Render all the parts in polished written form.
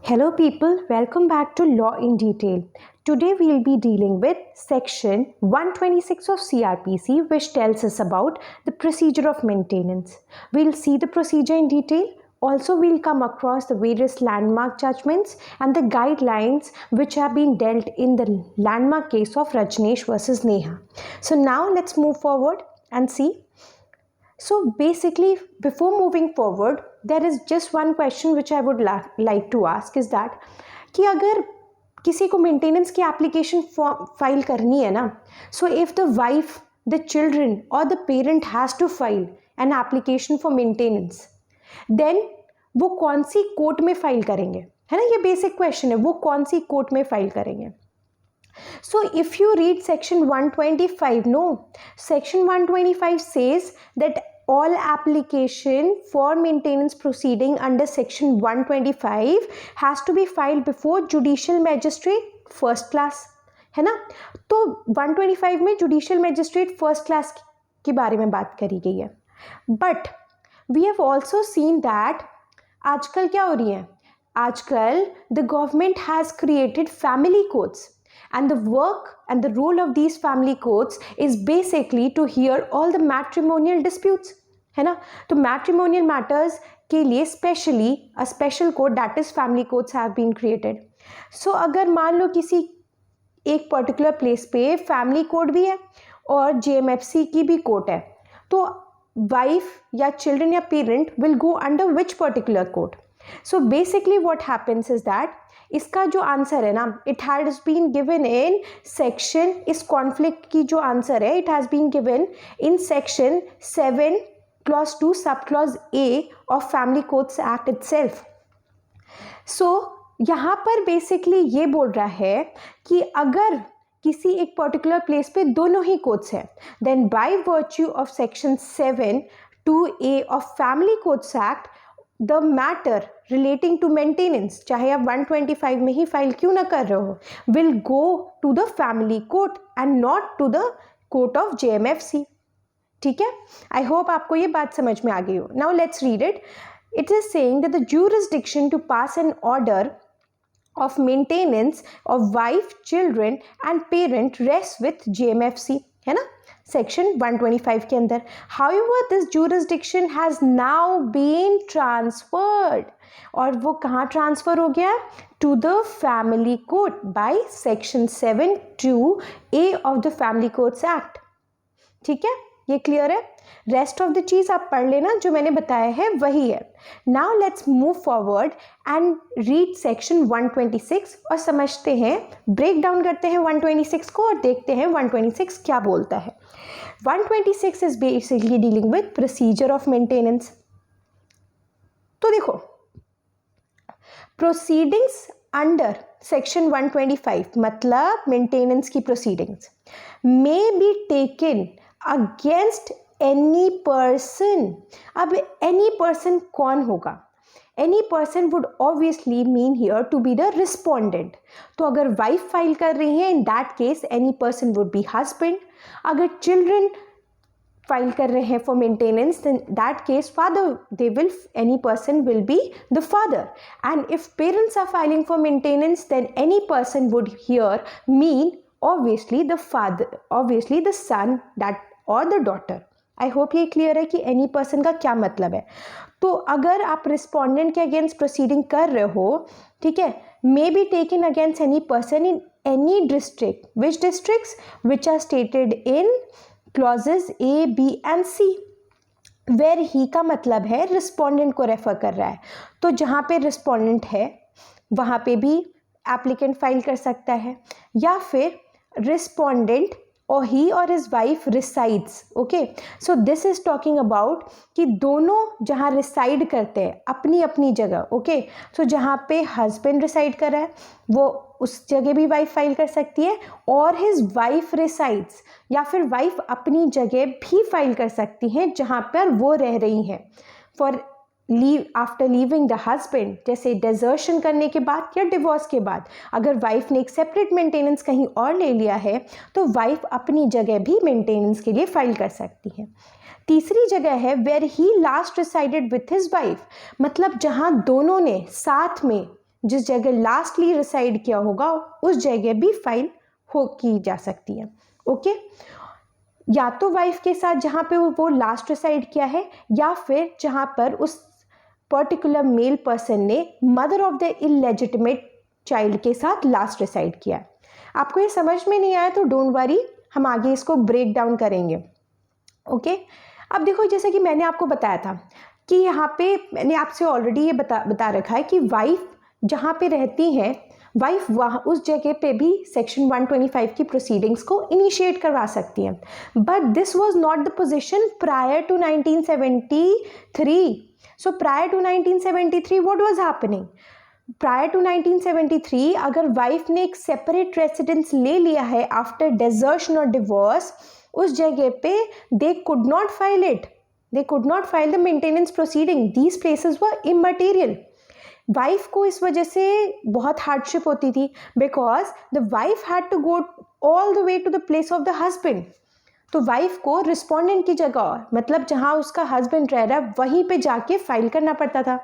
Hello people, welcome back to Law in Detail. Today we'll be dealing with section 126 of CRPC, which tells us about the procedure of maintenance. We'll see the procedure in detail. Also, we'll come across the various landmark judgments and the guidelines which have been dealt in the landmark case of Rajneesh versus Neha. So now let's move forward and see. So basically, before moving forward, there is just one question which I would like to ask is that कि अगर किसी को maintenance की application file करनी है ना, so if the wife, the children or the parent has to file an application for maintenance, then वो कौन सी कोर्ट में फाइल करेंगे, है ना? ये बेसिक क्वेश्चन है, वो कौन सी कोर्ट में फाइल करेंगे. So if you read section 125, no, section 125 says that all application for maintenance proceeding under section 125 has to be filed before judicial magistrate first class, है ना? तो 125 में judicial magistrate first class के बारे में बात करी गई है. But we have also seen that आजकल क्या हो रही है? आजकल the government has created family courts. And the work and the role of these family courts is basically to hear all the matrimonial disputes, है ना? तो matrimonial matters के लिए specially a special court, that is family courts, have been created. So अगर मान लो किसी एक particular place पे family court भी है और JMFC की भी court है, तो wife या children या parent will go under which particular court? So basically what happens is that इसका जो आंसर है ना, it has been given in section, इस कॉन्फ्लिक्ट की जो आंसर है, it has been given in section 7 clause 2 sub clause A of family courts act itself. So यहाँ पर बेसिकली ये बोल रहा है कि अगर किसी एक पर्टिकुलर प्लेस पे दोनों ही कोर्ट्स हैं, then by virtue of section 7 2A of family courts act the matter relating to maintenance, चाहे आप 125 में ही फाइल क्यों ना कर रहे हो, will go to the family court and not to the court of JMFC. ठीक है, आई होप आपको ये बात समझ में आ गई हो. Now let's read it. It is saying that the jurisdiction to pass an order of maintenance of wife, children and parent rests with JMFC, है ना, section 125 के अंदर. However, this jurisdiction has now been transferred, और वो कहाँ transfer हो गया? To the family court by section 7(2)(a) of the Family Courts Act. ठीक है, ये क्लियर है? रेस्ट ऑफ द चीज आप पढ़ लेना, जो मैंने बताया है वही है. Now let's move forward and read section 126 और समझते हैं, ब्रेक डाउन करते हैं 126 को और देखते हैं 126 क्या बोलता है. 126 is basically dealing with procedure of maintenance. तो देखो, प्रोसीडिंग्स अंडर सेक्शन 125 मतलब मेंटेनेंस की proceedings may be taken against any person. अब एनी पर्सन कौन होगा? Any person would obviously mean here to be the respondent. तो अगर वाइफ फाइल कर रही है, in that case any person would be husband. अगर चिल्ड्रन फाइल कर रहे हैं for maintenance, then that case father, they will, any person will be the father. And if parents are filing for maintenance, then any person would here mean obviously the father, obviously the son, that or the daughter. I hope ये clear है कि any person का क्या मतलब है. तो अगर आप रिस्पोंडेंट के अगेंस्ट प्रोसीडिंग कर रहे हो, ठीक है, may be taken against any person in any district, which districts, which are stated in clauses A, B and C. Where he का मतलब है रिस्पोंडेंट को रेफर कर रहा है. तो जहाँ पे रिस्पोंडेंट है वहाँ पे भी एप्लीकेंट फाइल कर सकता है, या फिर रिस्पोंडेंट और ही और his wife resides. Okay, so this is talking about कि दोनों जहाँ रिसाइड करते हैं अपनी अपनी जगह. ओके, सो जहाँ पे हस्बैंड रिसाइड कर रहा है वो उस जगह भी वाइफ फाइल कर सकती है, और हिज वाइफ रिसाइड्स, या फिर वाइफ अपनी जगह भी फाइल कर सकती हैं जहाँ पर वो रह रही हैं. For leave after leaving the husband, जैसे डेजर्शन करने के बाद या डिवोर्स के बाद, अगर वाइफ ने एक सेपरेट मेंटेनेंस कहीं और ले लिया है तो वाइफ अपनी जगह भी मेंटेनेंस के लिए फाइल कर सकती है. तीसरी जगह है where he last resided with his wife, मतलब जहाँ दोनों ने साथ में जिस जगह लास्टली रिसाइड किया होगा उस जगह भी फाइल की जा सकती है। ओके, या तो वाइफ के साथ जहाँ पे वो लास्ट रिसाइड किया है, या फिर जहाँ पर उस पर्टिकुलर मेल पर्सन ने mother of the illegitimate child के साथ लास्ट रिसाइड किया है। आपको ये समझ में नहीं आया तो डोंट वरी, हम आगे इसको ब्रेक डाउन करेंगे। ओके, अब देखो जैसे कि मैंने आपको बताया था कि यहाँ पे मैंने आपसे ऑलरेडी ये बता रखा है कि वाइफ जहाँ पे रहती हैं, वाइफ वहाँ उस जगह पे भी सेक्शन 125 की प्रोसीडिंग्स को इनिशिएट करवा सकती हैं। But this was not the position prior to 1973। So prior to 1973 what was happening? Prior to 1973 अगर वाइफ ने एक सेपरेट रेसिडेंस ले लिया है आफ्टर डिजर्शन और डिवोर्स, उस जगह पे they could not file it, they could not file the maintenance proceeding, these places were immaterial. Wife को इस वजह से बहुत हार्डशिप होती थी, because the wife had to go all the way to the place of the husband. तो wife को respondent की जगह, मतलब जहाँ उसका हस्बैंड रह रहा है वहीं पे जाके फाइल करना पड़ता था।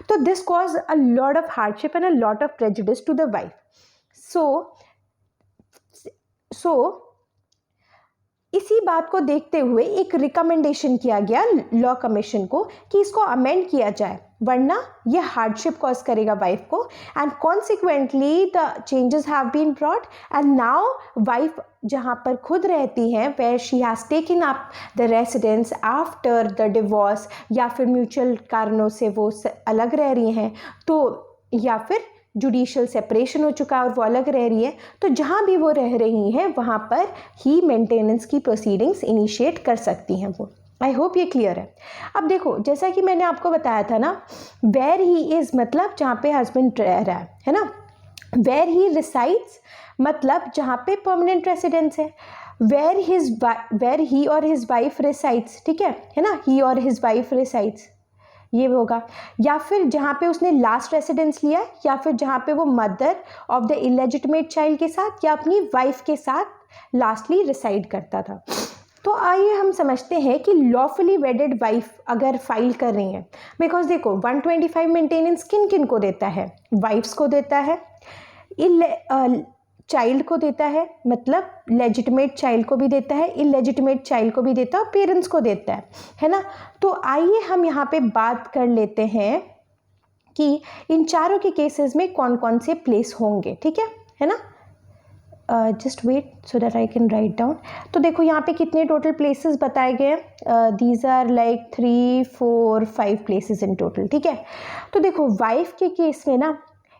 तो this cause a lot of hardship and a lot of prejudice to the wife. So इसी बात को देखते हुए एक रिकमेंडेशन किया गया लॉ कमीशन को कि इसको अमेंड किया जाए, वरना ये हार्डशिप कॉज करेगा वाइफ को। And consequently the changes have been brought and now wife जहाँ पर खुद रहती हैं, where she has taken up the residence after the divorce, या फिर म्यूचुअल कारणों से वो अलग रह रही हैं, तो या फिर जुडिशियल सेपरेशन हो चुका है और वो अलग रह रही है, तो जहाँ भी वो रह रही हैं वहाँ पर ही मेंटेनेंस की प्रोसीडिंग्स इनिशिएट कर सकती हैं वो। आई होप ये क्लियर है। अब देखो जैसा कि मैंने आपको बताया था ना, वेयर ही इज़ मतलब जहाँ पे हस्बैंड रह रहा है ना, वेयर ही रिसाइड्स मतलब जहाँ पे परमानेंट रेसिडेंस है, वेयर ही और हिज वाइफ रिसाइड्स, ठीक है ना, ही और हिज वाइफ रिसाइड्स ये होगा, या फिर जहाँ पे उसने लास्ट रेसिडेंस लिया है, या फिर जहाँ पे वो mother of the illegitimate child के साथ या अपनी वाइफ के साथ लास्टली रिसाइड करता था। तो आइए हम समझते हैं कि लॉफुली वेडेड वाइफ अगर फाइल कर रही हैं, बिकॉज देखो 125 मेंटेनेंस किन किन को देता है? वाइफ्स को देता है, चाइल्ड को देता है, मतलब लेजिटिमेट चाइल्ड को भी देता है, इलेजिटिमेट चाइल्ड को भी देता है, और पेरेंट्स को देता है ना। तो आइए हम यहाँ पे बात कर लेते हैं कि इन चारों के केसेस में कौन कौन से प्लेस होंगे, ठीक है ना। Just wait so that I can write down. तो देखो यहाँ पे कितने टोटल प्लेसेस बताए गए हैं, these are like 3, 4, 5 places in total, ठीक है। तो देखो वाइफ के केस में ना,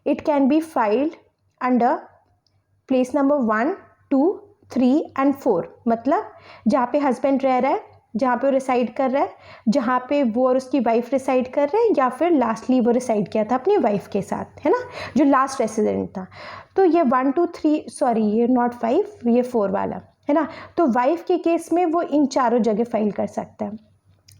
it can be filed under place number 1, 2, 3 and 4, मतलब जहाँ पे हस्बैंड रह रहा है, जहाँ पे वो रिसाइड कर रहा है, जहाँ पे वो और उसकी वाइफ रिसाइड कर रहे हैं, या फिर लास्टली वो रिसाइड किया था अपनी वाइफ के साथ, है ना, जो लास्ट रेसिडेंट था। तो ये 1, 2, 3 सॉरी ये नॉट 5, ये 4 वाला है ना। तो वाइफ के केस में वो इन चारों जगह फाइल कर सकता है।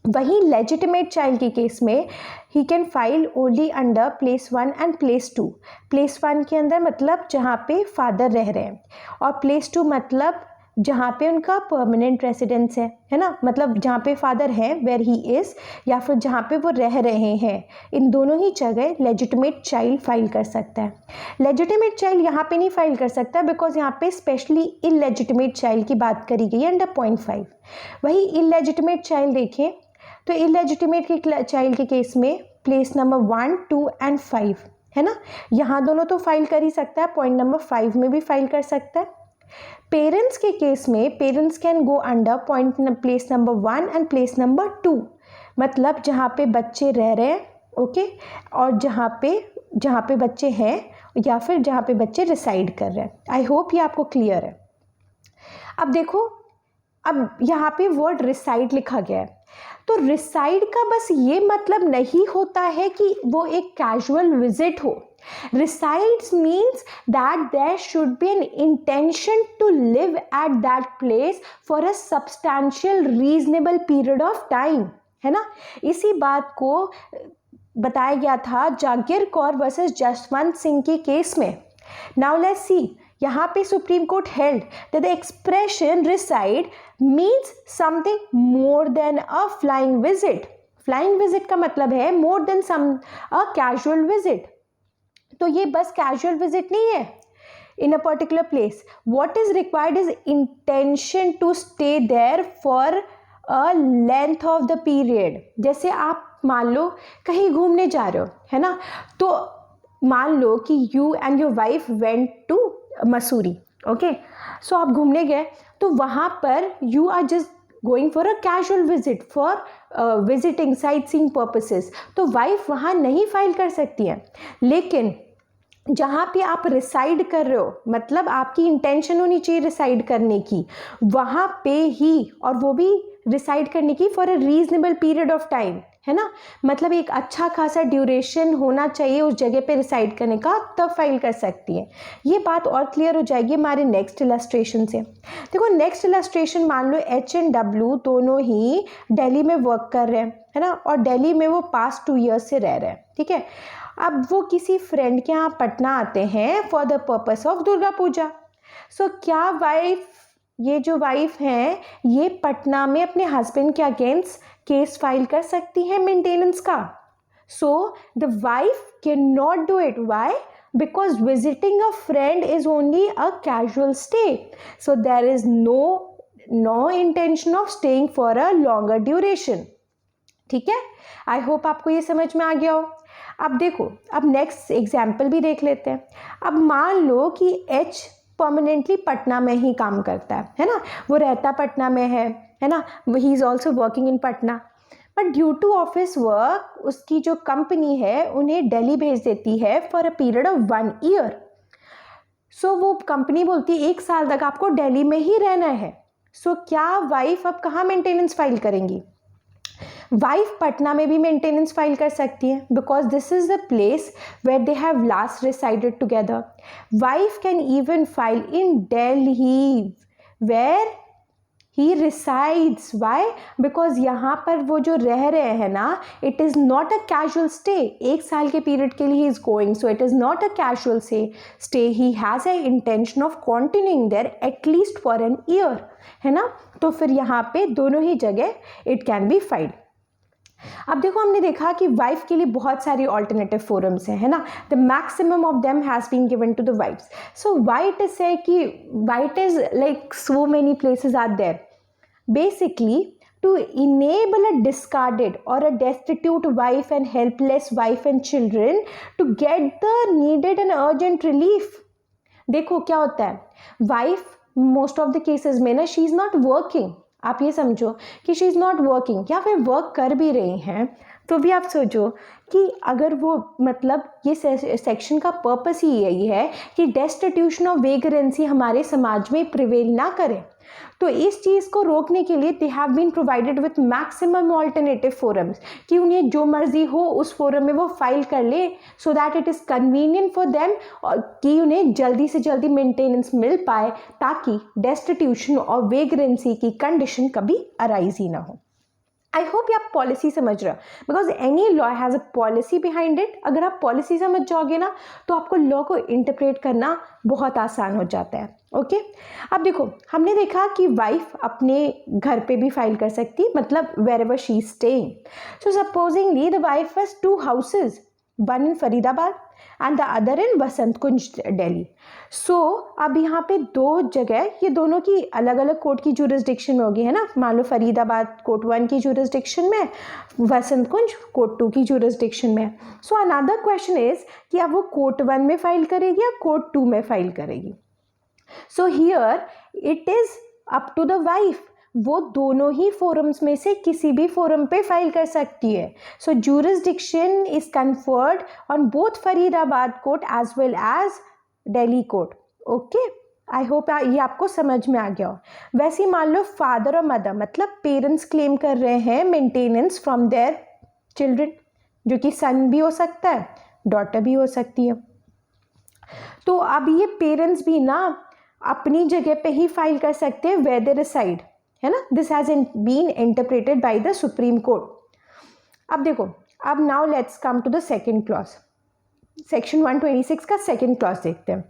वहीं लेजिटिमेट चाइल्ड के केस में he can file only under place 1 and place 2। Place 1 के अंदर मतलब जहाँ पे फादर रह रहे हैं, और प्लेस 2 मतलब जहाँ पे उनका परमानेंट रेसिडेंस है ना, मतलब जहाँ पे फादर है वेयर ही इज़, या फिर जहाँ पे वो रह रहे हैं, इन दोनों ही जगह लेजिटिमेट चाइल्ड फाइल कर सकता है। लेजिटिमेट चाइल्ड यहाँ पे नहीं फाइल कर सकता बिकॉज यहाँ पे स्पेशली इलेजिटिमेट चाइल्ड की बात करी गई है अंडर पॉइंट 5। वही इलेजिटिमेट चाइल्ड देखें तो इलेजिटिमेट के चाइल्ड के केस में प्लेस नंबर 1, 2 एंड 5 है ना, यहाँ दोनों तो फाइल कर ही सकता है, पॉइंट नंबर 5 में भी फाइल कर सकता है। पेरेंट्स के केस में parents can go under point place number 1 and place number 2, मतलब जहाँ पे बच्चे रह रहे हैं, ओके, और जहाँ पे बच्चे हैं या फिर जहाँ पे बच्चे रिसाइड कर रहे हैं। आई होप ये आपको क्लियर है। अब देखो, अब यहाँ पे वर्ड रिसाइड लिखा गया है, तो रिसाइड का बस ये मतलब नहीं होता है कि वो एक कैजुअल विजिट हो। Resides means that there should be an intention to live at that place for a substantial reasonable period of time, है ना। इसी बात को बताया गया था जागीर कौर वर्सेस जसवंत सिंह के केस में। Now let's see, यहाँ पे supreme court held that the expression reside means something more than a flying visit. Flying visit का मतलब है more than a casual visit. तो ये बस कैजुअल विजिट नहीं है in a particular place. What is required is intention to stay there for a length of the period. जैसे आप मान लो कहीं घूमने जा रहे हो, है ना, तो मान लो कि you and your wife went to Mussoorie, okay, so आप घूमने गए, तो वहाँ पर you are just going for a casual visit for visiting sightseeing purposes, तो वाइफ वहाँ नहीं फाइल कर सकती है। लेकिन जहाँ पे आप रिसाइड कर रहे हो, मतलब आपकी इंटेंशन होनी चाहिए रिसाइड करने की, वहाँ पे ही, और वो भी रिसाइड करने की for a reasonable period of time, है ना, मतलब एक अच्छा खासा ड्यूरेशन होना चाहिए उस जगह पे रिसाइड करने का, तब फाइल कर सकती है। ये बात और क्लियर हो जाएगी हमारे नेक्स्ट इलस्ट्रेशन से। देखो नेक्स्ट इलस्ट्रेशन, मान लो एच एंड डब्ल्यू दोनों ही दिल्ली में वर्क कर रहे हैं, है ना, और दिल्ली में वो पास्ट 2 years से रह रहे हैं, ठीक है। अब वो किसी फ्रेंड के यहाँ पटना आते हैं for the purpose of Durga Puja. So क्या वाइफ, ये जो वाइफ हैं, ये पटना में अपने हस्बैंड के अगेंस्ट केस फाइल कर सकती हैं मेंटेनेंस का? So the wife can not do it. Why? Because visiting a friend is only a casual stay, so there is no intention of staying for a longer duration. ठीक है, I hope आपको ये समझ में आ गया हो। अब देखो, अब नेक्स्ट एग्जाम्पल भी देख लेते हैं। अब मान लो कि एच परमानेंटली पटना में ही काम करता है ना, वो रहता पटना में है ना, he is also working in Patna, but due to office work उसकी जो कंपनी है उन्हें दिल्ली भेज देती है for a period of 1 year। So वो कंपनी बोलती है 1 साल तक आपको दिल्ली में ही रहना है। सो क्या वाइफ अब कहाँ मेंटेनेंस फाइल करेंगी? वाइफ पटना में भी मेंटेनेंस फाइल कर सकती है, because this is the place where they have last resided together. Wife can even file in Delhi where he resides. Why? Because यहाँ पर वो जो रह रहे हैं ना, it is not a casual stay. 1 साल के पीरियड के लिए he is going, so it is not a casual stay, he has a intention of continuing there at least for an year, है ना। तो फिर यहाँ पे दोनों ही जगह इट कैन बी फाइल्ड। अब देखो, हमने देखा कि वाइफ के लिए बहुत सारी ऑल्टरनेटिव फोरम्स हैं, है ना, the maximum of them has been given to the wives. So why it is say कि why it is like so many places are there basically to enable a discarded or a destitute wife and helpless wife and children to get the needed and urgent relief। देखो क्या होता है, wife most of the cases में ना, she is not working. आप ये समझो कि शी इज़ नॉट वर्किंग, या फिर वर्क कर भी रही हैं तो भी आप सोचो कि अगर वो, मतलब ये सेक्शन का पर्पस ही यही है कि डेस्टिट्यूशन ऑफ वेगरेंसी हमारे समाज में प्रिवेल ना करे, तो इस चीज़ को रोकने के लिए they have been provided with maximum alternative forums, कि उन्हें जो मर्जी हो उस फोरम में वो फाइल कर ले, so that it is convenient for them, कि उन्हें जल्दी से जल्दी मेंटेनेंस मिल पाए, ताकि डेस्टिट्यूशन और वेगरेंसी की कंडीशन कभी अराइज ही ना हो। आई होप आप पॉलिसी समझ रहे हो, because any law has a policy behind it. अगर आप पॉलिसी समझ जाओगे ना, तो आपको लॉ को इंटरप्रेट करना बहुत आसान हो जाता है। ओके, अब देखो, हमने देखा कि वाइफ अपने घर पे भी फाइल कर सकती, मतलब wherever she is staying. So supposingly the wife has 2 houses, one in Faridabad and the other in Vasant Kunj Delhi. So अब यहाँ पे 2 जगह, ये दोनों की अलग अलग कोर्ट की जुरिस्डिक्शन में होगी, है ना। मान लो फरीदाबाद कोर्ट 1 की जुरिस्डिक्शन में, वसंत कुंज कोर्ट 2 की जुरिस्डिक्शन में। सो अनदर क्वेश्चन इज कि अब वो कोर्ट 1 में फाइल करेगी या कोर्ट 2 में फाइल करेगी। So here it is up to the wife, वो दोनों ही फोरम्स में से किसी भी फोरम पे फाइल कर सकती है। So jurisdiction is conferred on both Faridabad court as well as Delhi court. Okay, I hope ये आपको समझ में आ गया हो। वैसे ही मान लो फादर और मदर, मतलब पेरेंट्स क्लेम कर रहे हैं मेंटेनेंस फ्रॉम देयर चिल्ड्रन, जो कि सन भी हो सकता है, डॉटर भी हो सकती है। तो अब ये पेरेंट्स भी ना अपनी जगह पे ही फाइल कर सकते हैं वेयर दे रिसाइड, है ना। This has been interpreted by the supreme court. अब देखो, अब now let's come to the second clause. Section 126 का सेकंड क्लॉज देखते हैं।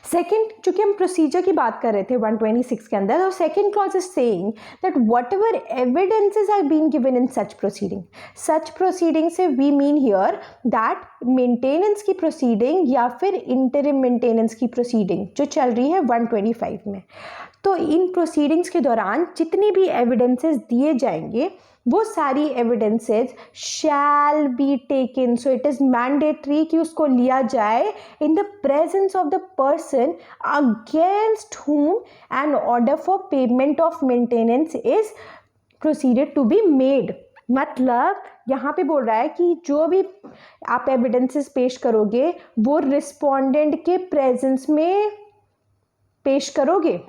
सेकेंड, चूंकि हम प्रोसीजर की बात कर रहे थे 126 के अंदर, और second clause is saying that whatever evidences are been given in such proceeding से we mean here that maintenance की प्रोसीडिंग या फिर इंटरिम मेंटेनेंस की प्रोसीडिंग जो चल रही है 125 में। तो इन प्रोसीडिंग्स के दौरान जितनी भी एविडेंसेस दिए जाएंगे वो सारी evidences shall be taken, so it is mandatory कि उसको लिया जाए in the presence of the person against whom an order for payment of maintenance is proceeded to be made. मतलब यहाँ पे बोल रहा है कि जो भी आप एविडेंसेस पेश करोगे वो रिस्पोंडेंट के प्रेजेंस में पेश करोगे।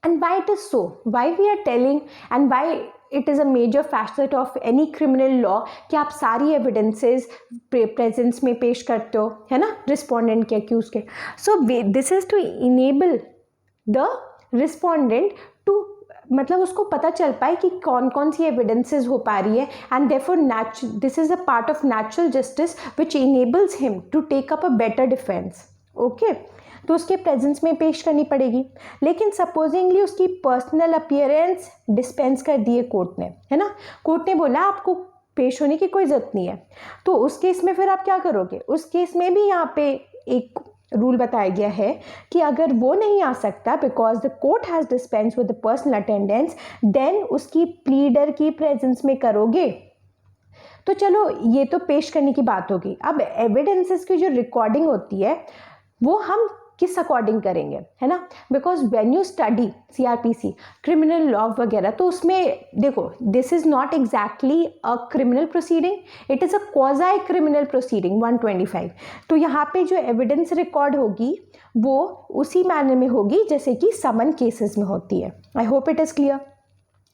And why it is so? Why we are telling and why it is a major facet of any criminal law कि आप सारी evidences presence में पेश करते हो, है ना, respondent के accused के। So this is to enable the respondent to, मतलब उसको पता चल पाए कि कौन कौन सी evidences हो पा रही है, and therefore this is a part of natural justice which enables him to take up a better defense. Okay? तो उसके प्रेजेंस में पेश करनी पड़ेगी। लेकिन सपोजिंगली उसकी पर्सनल अपीयरेंस डिस्पेंस कर दिए कोर्ट ने, है ना, कोर्ट ने बोला आपको पेश होने की कोई ज़रूरत नहीं है, तो उस केस में फिर आप क्या करोगे? उस केस में भी यहाँ पे एक रूल बताया गया है कि अगर वो नहीं आ सकता because the court has dispense with the personal attendance, then उसकी प्लीडर की प्रेजेंस में करोगे। तो चलो ये तो पेश करने की बात होगी। अब एविडेंसेस की जो रिकॉर्डिंग होती है वो हम किस अकॉर्डिंग करेंगे, है ना, because when you study CRPC criminal law वगैरह, तो उसमें देखो this is not exactly a criminal proceeding, it is a quasi criminal proceeding 125। तो यहाँ पे जो एविडेंस रिकॉर्ड होगी वो उसी मैनर में होगी जैसे कि समन केसेस में होती है। I hope it is clear.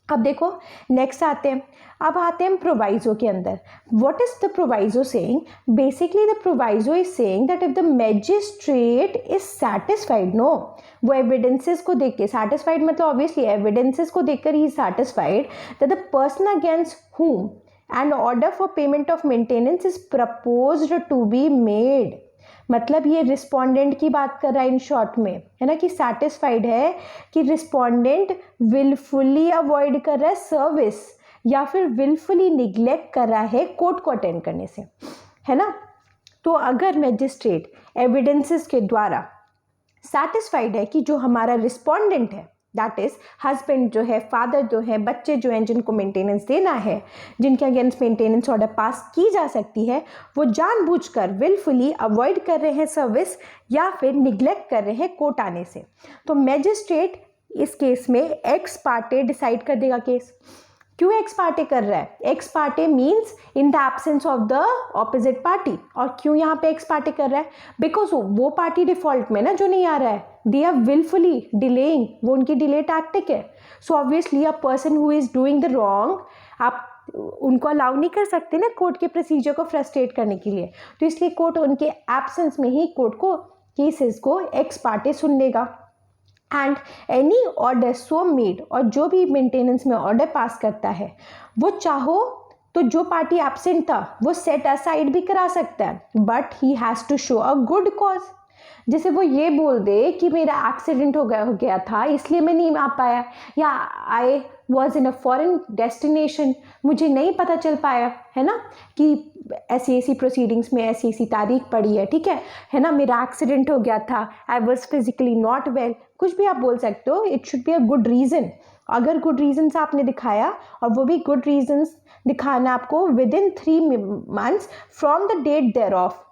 अब देखो नेक्स्ट आते हैं, अब आते हैं प्रोवाइजो के अंदर। What is the proviso saying? Basically the proviso is saying that if the magistrate is satisfied, no, वो एविडेंसेस को देख के सैटिस्फाइड, मतलब ऑब्वियसली एविडेंसेस को देखकर ही satisfied that the person against whom and order for payment of maintenance is proposed to be made. मतलब ये रिस्पोंडेंट की बात कर रहा है इन शॉर्ट में, है ना, कि सैटिस्फाइड है कि रिस्पोंडेंट विलफुली अवॉइड कर रहा है सर्विस या फिर विलफुली निग्लेक्ट कर रहा है कोर्ट को अटेंड करने से, है ना। तो अगर मैजिस्ट्रेट एविडेंसेस के द्वारा सैटिस्फाइड है कि जो हमारा रिस्पोंडेंट है दैट इज हस्बैंड जो है, फादर जो है, बच्चे जो हैं जिनको मेंटेनेंस देना है, जिनके अगेंस्ट मेंटेनेंस ऑर्डर पास की जा सकती है, वो जानबूझकर विलफुली अवॉइड कर रहे हैं सर्विस या फिर निग्लेक्ट कर रहे हैं कोर्ट आने से, तो मैजिस्ट्रेट इस केस में एक्स पार्टे डिसाइड कर देगा केस। क्यों एक्स पार्टे कर रहा है? X Partey means in the absence of the opposite party. और क्यों यहाँ पे एक्स पार्टे कर रहा है? बिकॉज वो पार्टी डिफॉल्ट में ना जो नहीं आ रहा है, दे आर विलफुली डिलेइंग, वो उनकी डिले टैक्टिक है। So obviously a person who is doing the wrong, आप उनको अलाउ नहीं कर सकते ना कोर्ट के प्रोसीजर को फ्रस्ट्रेट करने के लिए, तो इसलिए कोर्ट उनके एब्सेंस में ही कोर्ट को केसेस को एक्स पार्टे सुन लेगा। And any order so made, और जो भी मेंटेनेंस में ऑर्डर पास करता है वो चाहो तो जो पार्टी एब्सेंट था वो सेट असाइड भी करा सकता है, but he has to show a good cause. जैसे वो ये बोल दे कि मेरा एक्सीडेंट हो गया था इसलिए मैं नहीं आ पाया, या I was in a foreign destination, मुझे नहीं पता चल पाया, है ना, कि ऐसी प्रोसीडिंग्स में ऐसी तारीख पड़ी है, ठीक है ना, मेरा एक्सीडेंट हो गया था, I was physically not well, कुछ भी आप बोल सकते हो। It should be a good reason. अगर गुड रीजंस आपने दिखाया, और वो भी गुड रीजंस दिखाना आपको within 3 months from the date thereof,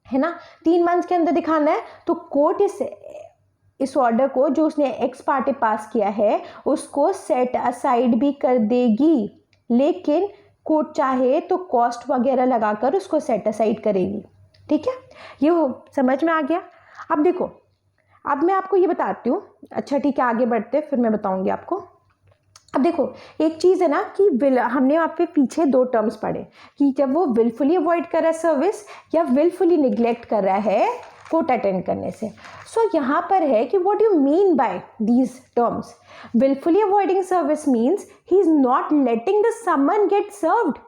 है ना, 3 months के अंदर दिखाना है, तो कोर्ट इस ऑर्डर को जो उसने एक्स पार्टी पास किया है उसको सेट असाइड भी कर देगी, लेकिन कोर्ट चाहे तो कॉस्ट वगैरह लगाकर उसको सेट असाइड करेगी। ठीक है, ये समझ में आ गया। अब देखो, अब मैं आपको ये बताती हूँ। अच्छा ठीक है, आगे बढ़ते फिर मैं बताऊंगी आपको। अब देखो, एक चीज़ है ना कि हमने वहाँ पे पीछे 2 टर्म्स पढ़े कि जब वो विलफुली अवॉइड कर रहा है सर्विस या विलफुली निग्लेक्ट कर रहा है कोर्ट अटेंड करने से। सो यहाँ पर है कि what you mean by these terms. Wilfully avoiding service means he is not letting the summon get served.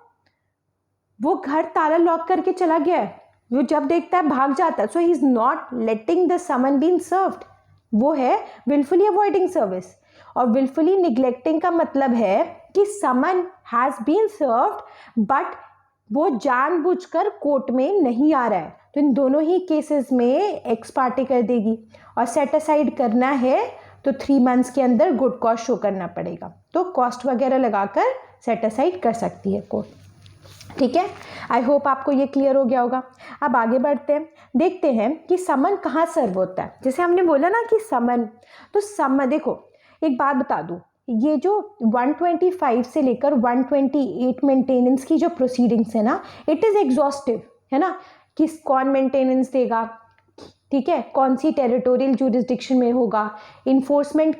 वो घर ताला लॉक करके चला गया है, वो जब देखता है भाग जाता है. So he is not letting the summon been served. वो है विलफुली अवॉइडिंग सर्विस. और विलफुली निग्लेक्टिंग का मतलब है कि summon has been served but वो जानबूझकर कोर्ट में नहीं आ रहा है. तो इन दोनों ही केसेस में एक्स पार्टी कर देगी. और सेट असाइड करना है तो 3 मंथ्स के अंदर गुड कॉस्ट शो करना पड़ेगा. तो कॉस्ट वगैरह लगाकर सेट असाइड कर सकती है कोर्ट. ठीक है, आई होप आपको ये क्लियर हो गया होगा. अब आगे बढ़ते हैं, देखते हैं कि समन कहाँ सर्व होता है. जैसे हमने बोला ना कि समन, तो समन देखो एक बात बता दूँ, ये जो 125 से लेकर 128 मेंटेनेंस की जो प्रोसीडिंग्स है ना, इट इज़ एग्जॉस्टिव है ना. किस कौन मेंटेनेंस देगा, ठीक है, कौन सी टेरिटोरियल जुरिस्डिक्शन में होगा, इन्फोर्समेंट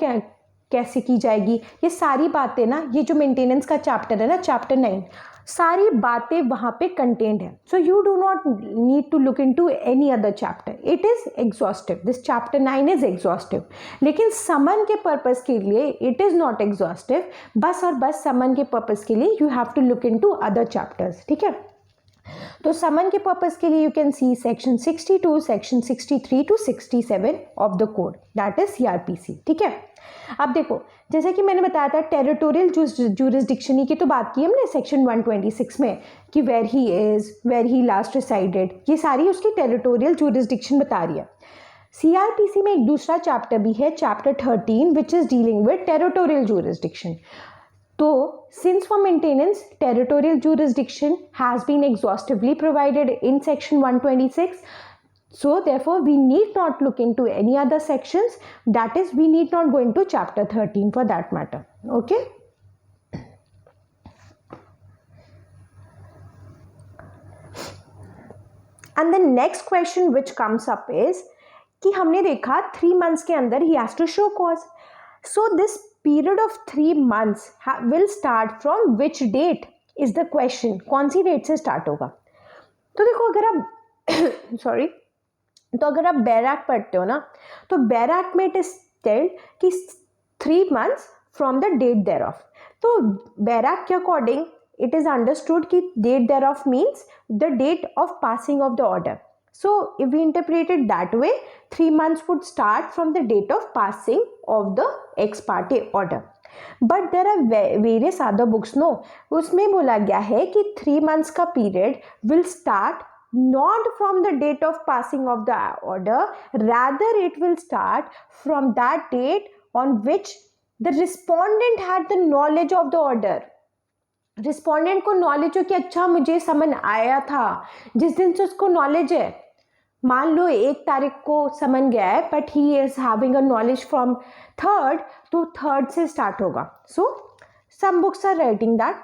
कैसे की जाएगी, ये सारी बातें ना, ये जो मेंटेनेंस का चैप्टर है ना, चैप्टर 9, सारी बातें वहाँ पे कंटेंट है. So you do not need to look into any other chapter, it is exhaustive. This chapter 9 is exhaustive. लेकिन समन के पर्पस के लिए इट इज़ नॉट एग्जॉस्टिव. बस और बस समन के पर्पस के लिए you have to look into other chapters. ठीक है, तो समन के पर्पस के लिए you can see section 62, section 63 to 67 of the code, that is CrPC. ठीक है, अब देखो जैसे कि मैंने बताया था टेरिटोरियल जुरिस्डिक्शन की तो बात की हमने सेक्शन 126 में कि where he is, where he last resided, ये सारी उसकी टेरिटोरियल जुरिस्डिक्शन बता रही है. सीआरपीसी में एक दूसरा चैप्टर भी है, chapter 13, which is dealing with territorial jurisdiction. तो since for maintenance territorial jurisdiction has been exhaustively provided in section 126, so therefore we need not look into any other sections, that is we need not go into chapter 13 for that matter. Okay, and the next question which comes up is कि हमने देखा 3 months के अंदर he has to show cause. So this period of 3 months will start from which date is the question. कौन सी date से start होगा. तो देखो अगर आप सॉरी तो अगर आप बैराक पढ़ते हो ना, तो बैराक में इट इज टेल्ड कि 3 months from the date thereof. तो बैराक के अकॉर्डिंग इट इज अंडरस्टूड कि date thereof means the date of passing of the order. So if we interpret it that way, 3 months would start from the date of passing of the ex parte order. But there are various other books, no, उसमें बोला गया है कि 3 months का period will start not from the date of passing of the order, rather it will start from that date on which the respondent had the knowledge of the order. Respondent को knowledge हो कि अच्छा मुझे समन आया था, जिस दिन से उसको नॉलेज है. मान लो 1 तारीख को समन गया है but he is having a knowledge from 3rd, तो 3rd से स्टार्ट होगा. So some books are writing that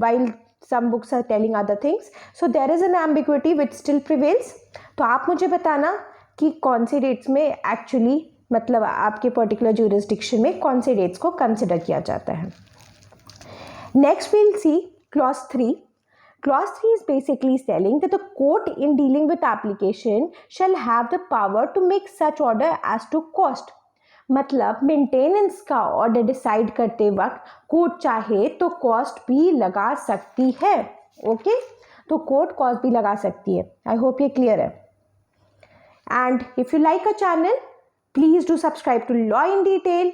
while some books are telling other things, so there is an ambiguity which still prevails. तो आप मुझे बताना कि कौन से डेट्स में एक्चुअली मतलब आपके पर्टिकुलर जुरिस्डिक्शन में कौन से डेट्स को कंसिडर किया जाता है. Next we'll see clause 3. Clause 3 is basically telling that the court in dealing with application shall have the power to make such order as to cost. मतलब मेंटेनेंस का order decide करते वक्त court चाहे तो cost भी लगा सकती है. ओके, तो कोर्ट कॉस्ट भी लगा सकती है. आई होप ये क्लियर है. And if you like a channel please do subscribe to law in detail.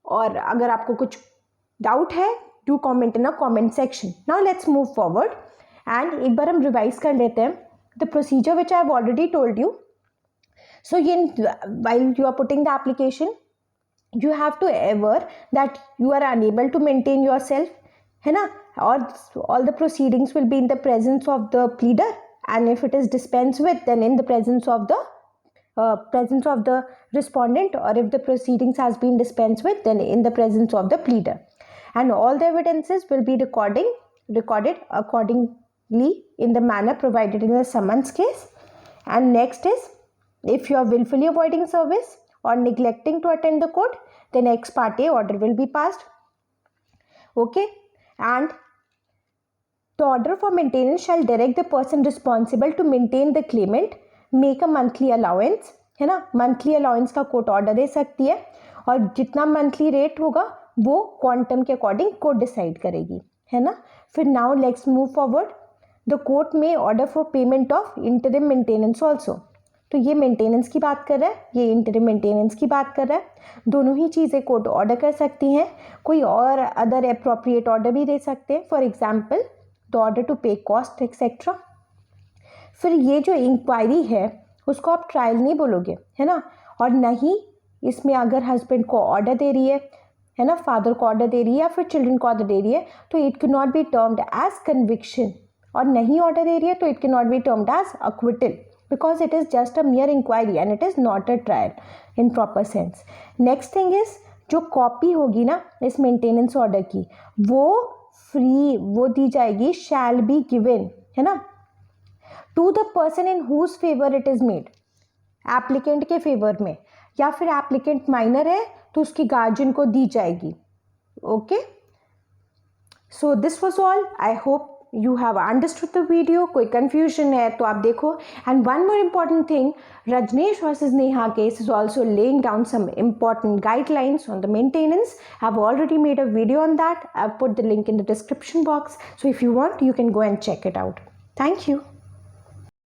और अगर आपको कुछ डाउट है do comment in a comment section. Now let's move forward and एक बार हम रिवाइज कर लेते हैं the procedure which I have already told you. So while you are putting the application, you have to aver that you are unable to maintain yourself, है ना, or all the proceedings will be in the presence of the pleader, and if it is dispensed with, then in the presence of the respondent, or if the proceedings has been dispensed with, then in the presence of the pleader. And all the evidences will be recorded accordingly in the manner provided in the summons case. And next is, if you are willfully avoiding service or neglecting to attend the court, then ex parte order will be passed. Okay, and the order for maintenance shall direct the person responsible to maintain the claimant make a monthly allowance, है ना, monthly allowance का court order दे सकती है, और जितना monthly rate होगा वो quantum के अकॉर्डिंग कोर्ट डिसाइड करेगी, है ना. फिर now let's move forward. The court में order for payment of interim maintenance also. तो ये मेंटेनेंस की बात कर रहा है, ये इंटरिम मेंटेनेंस की बात कर रहा है। दोनों ही चीज़ें कोर्ट ऑर्डर कर सकती हैं। कोई और अदर अप्रोप्रिएट ऑर्डर भी दे सकते हैं, for example the order to pay cost etcetera. फिर ये जो इंक्वायरी है उसको आप ट्रायल नहीं बोलोगे, है ना, और नहीं इसमें अगर हस्बैंड को ऑर्डर दे रही है ना, फादर को ऑर्डर दे रही है या फिर चिल्ड्रन को ऑर्डर दे रही है, तो it can not be termed as conviction, और नहीं ऑर्डर दे रही है तो it can not be termed as acquittal, because it is just a mere inquiry and it is not a trial in proper sense. Next thing is, जो copy होगी ना इस मेंटेनेंस ऑर्डर की, वो दी जाएगी, शैल बी गिवन, है ना, to the person in whose favour it is made, applicant के फेवर में, या फिर एप्लीकेंट माइनर है तो उसकी गार्जियन को दी जाएगी। Okay, so this was all. I hope you have understood the video. कोई कंफ्यूजन है तो आप देखो। And one more important thing, Rajnish versus Neha case is also laying down some important guidelines on the maintenance. I've already made a video on that. I've put the link in the description box. So if you want, you can go and check it out. Thank you.